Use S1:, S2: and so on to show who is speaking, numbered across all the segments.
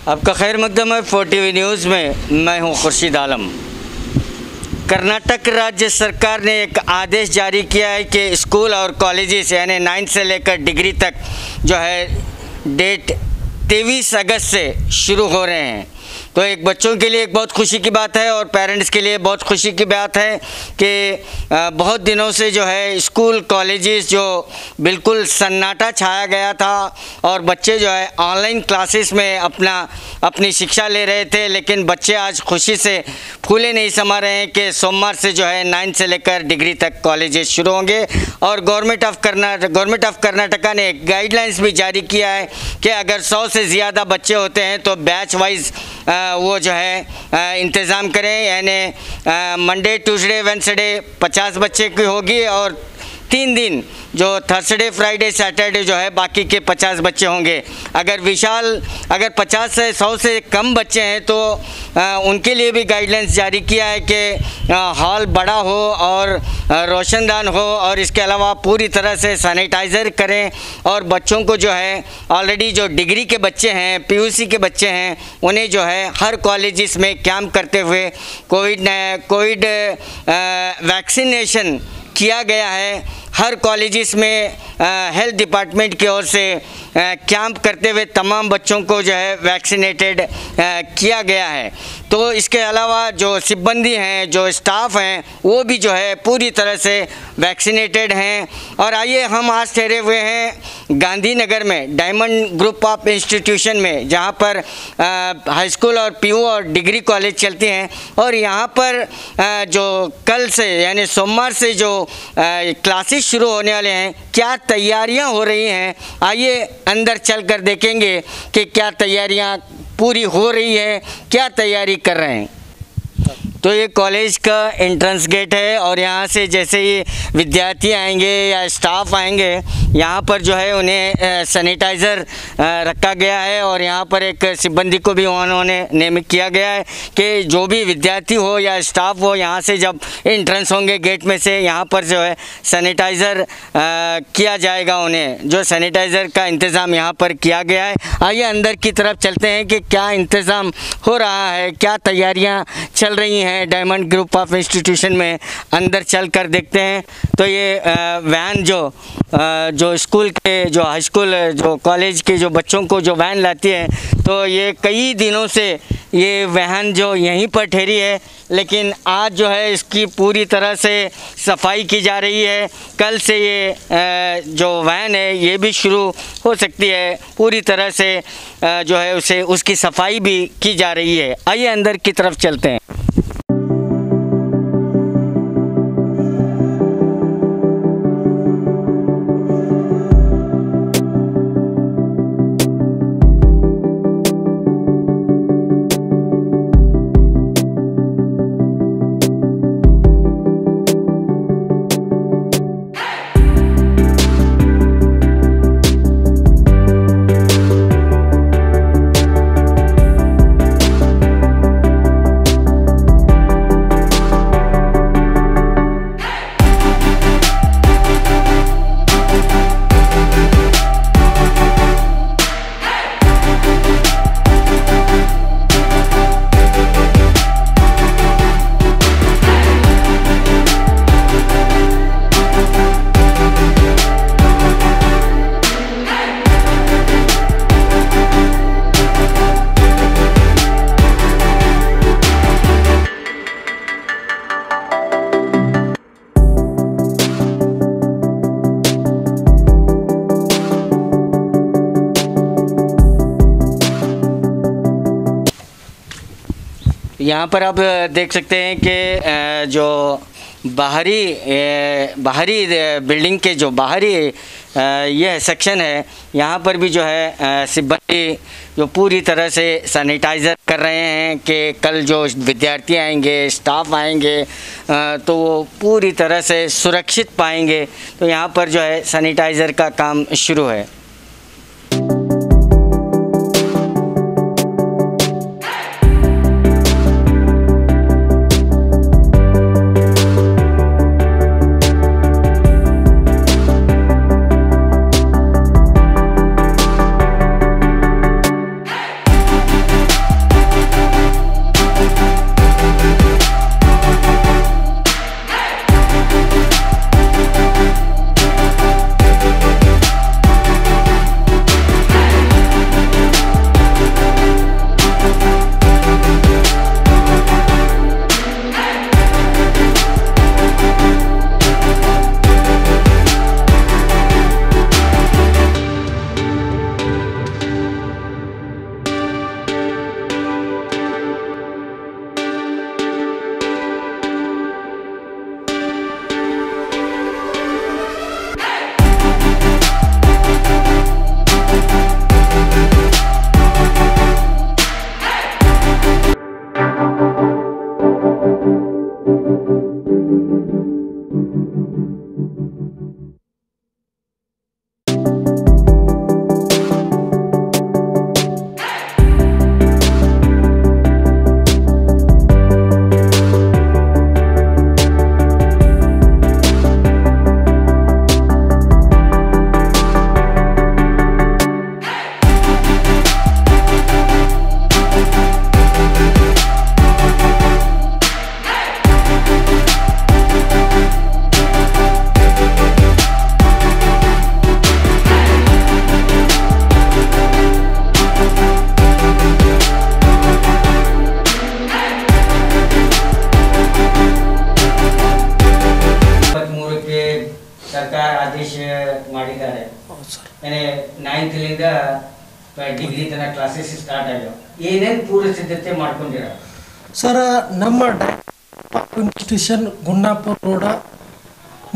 S1: आपका खैर मकदम है 4TV न्यूज़ में। मैं हूं खुर्शीद आलम। कर्नाटक राज्य सरकार ने एक आदेश जारी किया है कि स्कूल और कॉलेजेस यानी 9 से लेकर डिग्री तक जो है डेट 23 अगस्त से शुरू हो रहे हैं। तो एक बच्चों के लिए एक बहुत खुशी की बात है और पेरेंट्स के लिए बहुत खुशी की बात है कि बहुत दिनों से जो है स्कूल कॉलेजेस जो बिल्कुल सन्नाटा छाया गया था और बच्चे जो है ऑनलाइन क्लासेस में अपनी शिक्षा ले रहे थे, लेकिन बच्चे आज खुशी से फूले नहीं समा रहे हैं कि सोमवार से जो है 9 से लेकर डिग्री तक कॉलेजेस शुरू होंगे। और गवर्नमेंट ऑफ कर्नाटका ने एक गाइडलाइंस भी जारी किया है कि अगर 100 से ज़्यादा बच्चे होते हैं तो बैच वाइज वो जो है इंतज़ाम करें, यानी मंडे ट्यूसडे वेडनेसडे 50 बच्चे की होगी और 3 दिन जो थर्सडे फ्राइडे सैटरडे जो है बाकी के 50 बच्चे होंगे। अगर 50 से 100 से कम बच्चे हैं तो उनके लिए भी गाइडलाइंस जारी किया है कि हॉल बड़ा हो और रोशनदान हो और इसके अलावा पूरी तरह से सैनिटाइज़र करें। और बच्चों को जो है ऑलरेडी जो डिग्री के बच्चे हैं, पीयूसी के बच्चे हैं, उन्हें जो है हर कॉलेजेस में कैंप करते हुए कोविड वैक्सीनेशन किया गया है। हर कॉलेजेस में हेल्थ डिपार्टमेंट की ओर से कैंप करते हुए तमाम बच्चों को जो है वैक्सीनेटेड किया गया है। तो इसके अलावा जो सिब्बंदी हैं, जो स्टाफ हैं, वो भी जो है पूरी तरह से वैक्सीनेटेड हैं। और आइए हम आज ठहरे हुए हैं गांधीनगर में डायमंड ग्रुप ऑफ इंस्टीट्यूशन में, जहाँ पर हाई स्कूल और पीयू और डिग्री कॉलेज चलती हैं। और यहाँ पर जो कल से यानी सोमवार से जो क्लासेस शुरू होने वाले हैं, क्या तैयारियां हो रही हैं, आइए अंदर चलकर देखेंगे कि क्या तैयारियां पूरी हो रही है, क्या तैयारी कर रहे हैं। तो ये कॉलेज का एंट्रेंस गेट है और यहाँ से जैसे ही विद्यार्थी आएंगे या स्टाफ आएंगे, यहाँ पर जो है उन्हें सैनिटाइज़र रखा गया है और यहाँ पर एक सिब्बंदी को भी उन्होंने नियमित किया गया है कि जो भी विद्यार्थी हो या स्टाफ हो, यहाँ से जब एंट्रेंस होंगे गेट में से, यहाँ पर जो है सैनिटाइज़र किया जाएगा। उन्हें जो सैनिटाइज़र का इंतज़ाम यहाँ पर किया गया है। आइए अंदर की तरफ चलते हैं कि क्या इंतज़ाम हो रहा है, क्या तैयारियाँ चल रही हैं डायमंड ग्रुप ऑफ इंस्टीट्यूशन में। अंदर चल कर देखते हैं। तो ये वैन जो स्कूल के, जो हाई स्कूल, जो कॉलेज के जो बच्चों को जो वैन लाती है, तो ये कई दिनों से ये वैन जो यहीं पर ठहरी है, लेकिन आज जो है इसकी पूरी तरह से सफाई की जा रही है। कल से ये जो वैन है ये भी शुरू हो सकती है, पूरी तरह से जो है उसकी सफाई भी की जा रही है। आइए अंदर की तरफ चलते हैं। यहाँ पर आप देख सकते हैं कि जो बाहरी बिल्डिंग के जो बाहरी यह सेक्शन है, यहाँ पर भी जो है सिब्बंदी जो पूरी तरह से सैनिटाइज़र कर रहे हैं कि कल जो विद्यार्थी आएंगे, स्टाफ आएंगे, तो वो पूरी तरह से सुरक्षित पाएंगे। तो यहाँ पर जो है सैनिटाइज़र का काम शुरू है। 9th ಡಿಗ್ರಿ ತನಕ ಕ್ಲಾಸಸ್ ಸ್ಟಾರ್ಟ್ ಆಗ್ಯಾವ. ಏನೇನು ಪೂರ್ವ ಸಿದ್ಧತೆ ಮಾಡ್ಕೊಂಡಿರ
S2: ಸರ್? ನಮ್ಮ ಇನ್ಸ್ಟಿಟ್ಯೂಷನ್ ಗುನ್ನಾಪುರ ರೋಡ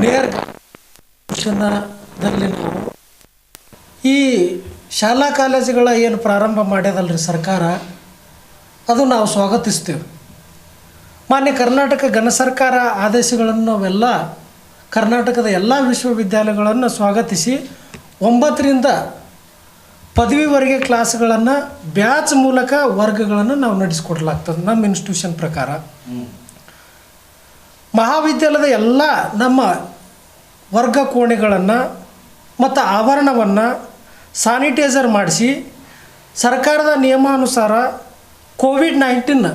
S2: ನೇರ್ ದಲ್ಲಿ ನಾವು ಈ ಶಾಲಾ ಕಾಲೇಜುಗಳ ಏನು ಪ್ರಾರಂಭ ಮಾಡ್ಯದಲ್ರಿ ಸರ್ಕಾರ, ಅದು ನಾವು ಸ್ವಾಗತಿಸ್ತೇವೆ. ಮಾನ್ಯ ಕರ್ನಾಟಕ ಘನ ಸರ್ಕಾರ ಆದೇಶಗಳನ್ನು ನಾವೆಲ್ಲ ಕರ್ನಾಟಕದ ಎಲ್ಲ ವಿಶ್ವವಿದ್ಯಾಲಯಗಳನ್ನು ಸ್ವಾಗತಿಸಿ 9ರಿಂದ ಪದವಿವರೆಗೆ ಕ್ಲಾಸ್ಗಳನ್ನು ಬ್ಯಾಚ್ ಮೂಲಕ ವರ್ಗಗಳನ್ನು ನಾವು ನಡೆಸಿಕೊಡ್ಲಾಗ್ತದೆ ನಮ್ಮ ಇನ್ಸ್ಟಿಟ್ಯೂಷನ್ ಪ್ರಕಾರ. ಮಹಾವಿದ್ಯಾಲಯದ ಎಲ್ಲ ನಮ್ಮ ವರ್ಗ ಕೋಣೆಗಳನ್ನು ಮತ್ತು ಆವರಣವನ್ನು ಸ್ಯಾನಿಟೈಸರ್ ಮಾಡಿಸಿ ಸರ್ಕಾರದ ನಿಯಮಾನುಸಾರ ಕೋವಿಡ್-19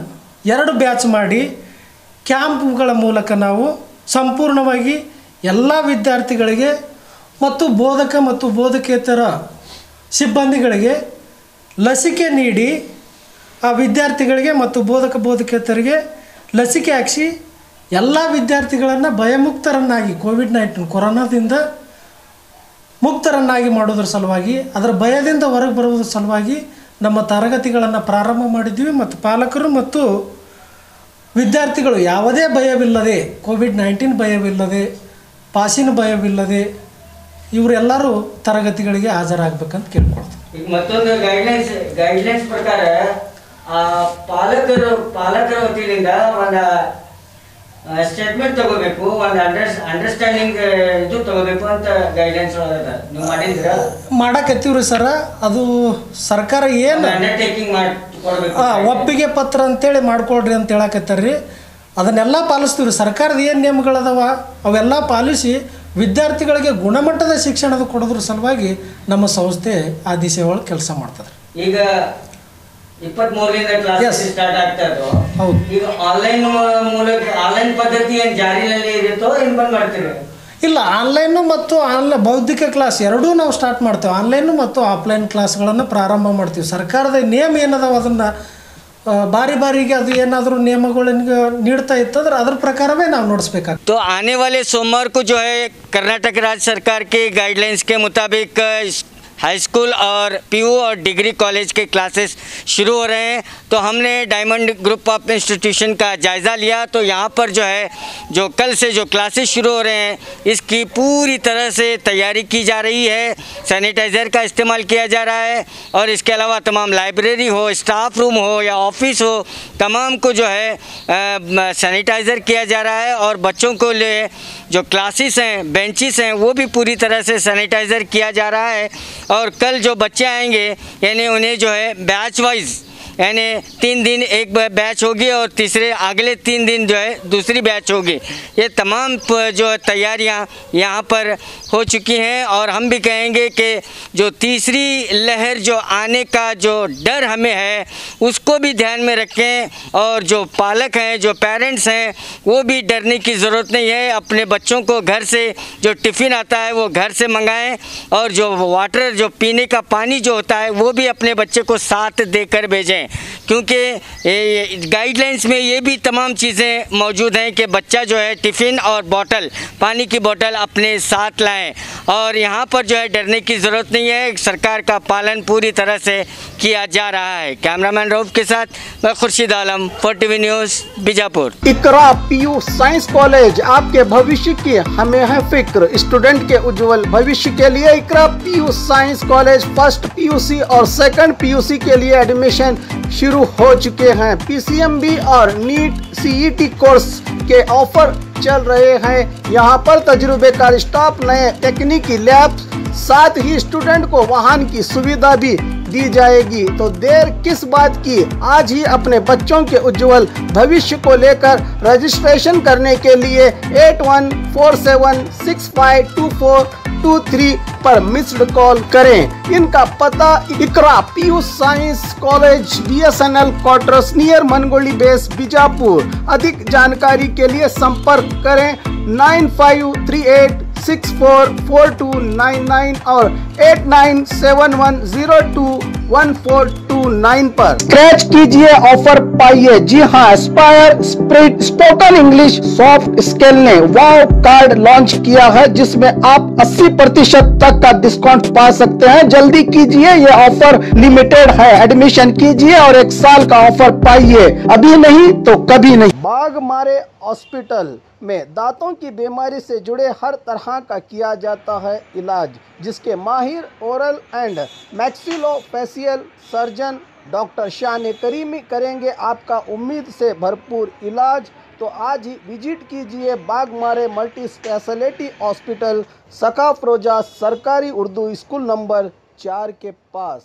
S2: 2 ಬ್ಯಾಚ್ ಮಾಡಿ ಕ್ಯಾಂಪ್ಗಳ ಮೂಲಕ ನಾವು ಸಂಪೂರ್ಣವಾಗಿ ಎಲ್ಲ ವಿದ್ಯಾರ್ಥಿಗಳಿಗೆ ಮತ್ತು ಬೋಧಕ ಮತ್ತು ಬೋಧಕೇತರ ಸಿಬ್ಬಂದಿಗಳಿಗೆ ಲಸಿಕೆ ನೀಡಿ ಆ ವಿದ್ಯಾರ್ಥಿಗಳಿಗೆ ಮತ್ತು ಬೋಧಕ ಬೋಧಕೇತರಿಗೆ ಲಸಿಕೆ ಹಾಕಿಸಿ ಎಲ್ಲ ವಿದ್ಯಾರ್ಥಿಗಳನ್ನು ಭಯಮುಕ್ತರನ್ನಾಗಿ ಕೋವಿಡ್-19 ಕೊರೋನಾದಿಂದ ಮುಕ್ತರನ್ನಾಗಿ ಮಾಡೋದ್ರ ಸಲುವಾಗಿ, ಅದರ ಭಯದಿಂದ ಹೊರಗೆ ಬರುವುದರ ಸಲುವಾಗಿ ನಮ್ಮ ತರಗತಿಗಳನ್ನು ಪ್ರಾರಂಭ ಮಾಡಿದ್ವಿ. ಮತ್ತು ಪಾಲಕರು ಮತ್ತು ವಿದ್ಯಾರ್ಥಿಗಳು ಯಾವುದೇ ಭಯವಿಲ್ಲದೆ, ಕೋವಿಡ್-19 ಭಯವಿಲ್ಲದೆ, ಪಾಸಿನ ಭಯವಿಲ್ಲದೆ ಇವರೆಲ್ಲರೂ ತರಗತಿಗಳಿಗೆ ಹಾಜರಾಗಬೇಕಂತ ಕೇಳ್ಕೊಳ್ತೀವಿ.
S1: ಈಗ ಮತ್ತೊಂದು ಗೈಡ್ಲೈನ್ಸ್ ಪ್ರಕಾರ ಪಾಲಕರ ವತಿಯಿಂದ ಒಂದು ಸ್ಟೇಟ್ಮೆಂಟ್ ತಗೋಬೇಕು, ಒಂದು ಅಂಡರ್ಸ್ಟ್ಯಾಂಡಿಂಗ್ ಇದು ತಗೋಬೇಕು ಅಂತ ಗೈಡ್ಲೈನ್ಸ್ ನೀವು ಮಾಡಿದ್ದೀರಾ?
S2: ಮಾಡಕತ್ತೀವ್ರಿ ಸರ. ಅದು ಸರ್ಕಾರ ಏನು
S1: ಅಂಡರ್ಟೇಕಿಂಗ್
S2: ಒಪ್ಪಿಗೆ ಪತ್ರ ಅಂತೇಳಿ ಮಾಡ್ಕೊಳ್ರಿ ಅಂತ ಹೇಳಕತ್ತಾರ್ರಿ. ಅದನ್ನೆಲ್ಲ ಪಾಲಿಸ್ತೀವ್ರಿ. ಸರ್ಕಾರದ ಏನು ನಿಯಮಗಳದಾವ ಅವೆಲ್ಲ ಪಾಲಿಸಿ ವಿದ್ಯಾರ್ಥಿಗಳಿಗೆ ಗುಣಮಟ್ಟದ ಶಿಕ್ಷಣದ ಕೊಡೋದ್ರ ಸಲುವಾಗಿ ನಮ್ಮ ಸಂಸ್ಥೆ ಆ ದಿಸೆ ಒಳಗೆ ಕೆಲಸ ಮಾಡ್ತದೆ.
S1: ಈಗ 23ರಿಂದ ಕ್ಲಾಸ್ ಸ್ಟಾರ್ಟ್ ಆಗ್ತಾ ಇತ್ತು.
S2: ಹೌದು.
S1: ಈಗ ಆನ್ಲೈನ್ ಪದ್ಧತಿ ಏನು ಜಾರಿಯಲ್ಲಿ ಇರುತ್ತೋ ಏನು ಬಂದ್ ಮಾಡ್ತೀವಿ?
S2: ಇಲ್ಲ, ಆನ್ಲೈನು ಮತ್ತು ಬೌದ್ಧಿಕ ಕ್ಲಾಸ್ ಎರಡೂ ನಾವು ಸ್ಟಾರ್ಟ್ ಮಾಡ್ತೇವೆ. ಆನ್ಲೈನು ಮತ್ತು ಆಫ್ಲೈನ್ ಕ್ಲಾಸ್ಗಳನ್ನು ಪ್ರಾರಂಭ ಮಾಡ್ತೀವಿ. ಸರ್ಕಾರದ ನಿಯಮ ಏನದಾವ ಅದನ್ನು ಬಾರಿಗೆ ಅದು ಏನಾದರೂ ನಿಯಮಗಳನ್ನು ನೀಡ್ತಾ ಇತ್ತಂದ್ರೆ ಅದ್ರ ಪ್ರಕಾರವೇ ನಾವು ನಡೆಸಬೇಕಾಗ್ತದೆ.
S1: तो आने वाले सोमवार को जो है कर्नाटक राज्य सरकार के गाइडलाइंस के मुताबिक हाई स्कूल और पीयू और डिग्री कॉलेज के क्लासेस शुरू हो रहे हैं. तो हमने डायमंड ग्रुप ऑफ इंस्टीट्यूशन का जायज़ा लिया. तो यहाँ पर जो है जो कल से जो क्लासेस शुरू हो रहे हैं इसकी पूरी तरह से तैयारी की जा रही है. सैनिटाइज़र का इस्तेमाल किया जा रहा है और इसके अलावा तमाम लाइब्रेरी हो, स्टाफ रूम हो या ऑफिस हो, तमाम को जो है सैनिटाइज़र किया जा रहा है. और बच्चों को लिए जो क्लासेस हैं, बेंचेस हैं, वो भी पूरी तरह से सैनिटाइज़र किया जा रहा है. और कल जो बच्चे आएंगे यानी उन्हें जो है बैच वाइज यानी 3 दिन एक बैच होगी और तीसरे अगले 3 दिन जो है दूसरी बैच होगी. ये तमाम जो तैयारियां यहाँ पर हो चुकी हैं. और हम भी कहेंगे कि जो तीसरी लहर जो आने का जो डर हमें है उसको भी ध्यान में रखें. और जो पालक हैं, जो पेरेंट्स हैं, वो भी डरने की ज़रूरत नहीं है. अपने बच्चों को घर से जो टिफ़िन आता है वो घर से मंगाएं. और जो वाटर, जो पीने का पानी जो होता है वो भी अपने बच्चे को साथ देकर भेजें. क्योंकि गाइडलाइंस में ये भी तमाम चीज़ें मौजूद हैं कि बच्चा जो है टिफ़िन और बॉटल, पानी की बोतल अपने साथ लाएं. और यहाँ पर जो है डरने की ज़रूरत नहीं है. सरकार का पालन पूरी तरह से किया जा रहा है. कैमरामैन रऊफ के साथ मैं खुर्शीद आलम, 4TV न्यूज़, बीजापुर.
S3: इकरा पीयू साइंस कॉलेज, आपके भविष्य की हमें है फिक्र. स्टूडेंट के उज्जवल भविष्य के लिए Iqra PU science college first PUC और सेकंड PUC के लिए एडमिशन शुरू हो चुके हैं. PCMB और नीट CET कोर्स के ऑफर चल रहे हैं. यहाँ पर तजुर्बेकार स्टाफ, नए तकनीकी लैब, साथ ही स्टूडेंट को वाहन की सुविधा भी दी जाएगी. तो देर किस बात की, आज ही अपने बच्चों के उज्जवल भविष्य को लेकर रजिस्ट्रेशन करने के लिए 8147652423 पर मिस्ड कॉल करें. इनका पता Iqra PU science college, BSNL quarters near Mangoli base, Bijapur. अधिक जानकारी के लिए संपर्क करें 9538644299 और 8971021429 पर. स्क्रैच कीजिए ऑफर पाइए। जी हाँ, Aspire spirit spoken English soft skill ने वाव कार्ड लॉन्च किया है, जिसमें आप 80% तक का डिस्काउंट पा सकते हैं। जल्दी कीजिए, ये ऑफर लिमिटेड है। एडमिशन कीजिए और 1 साल का ऑफर पाइए, अभी नहीं तो कभी नहीं। बाघमारे हॉस्पिटल में दांतों की बीमारी से जुड़े हर तरह का किया जाता है इलाज, जिसके माहिर oral and maxillofacial surgeon doctor शान करीमी करेंगे आपका उम्मीद से भरपूर इलाज। तो आज ही विजिट कीजिए बाघमारे मल्टी स्पेशलिटी हॉस्पिटल, सका फरोजा सरकारी उर्दू स्कूल नंबर 4 के पास।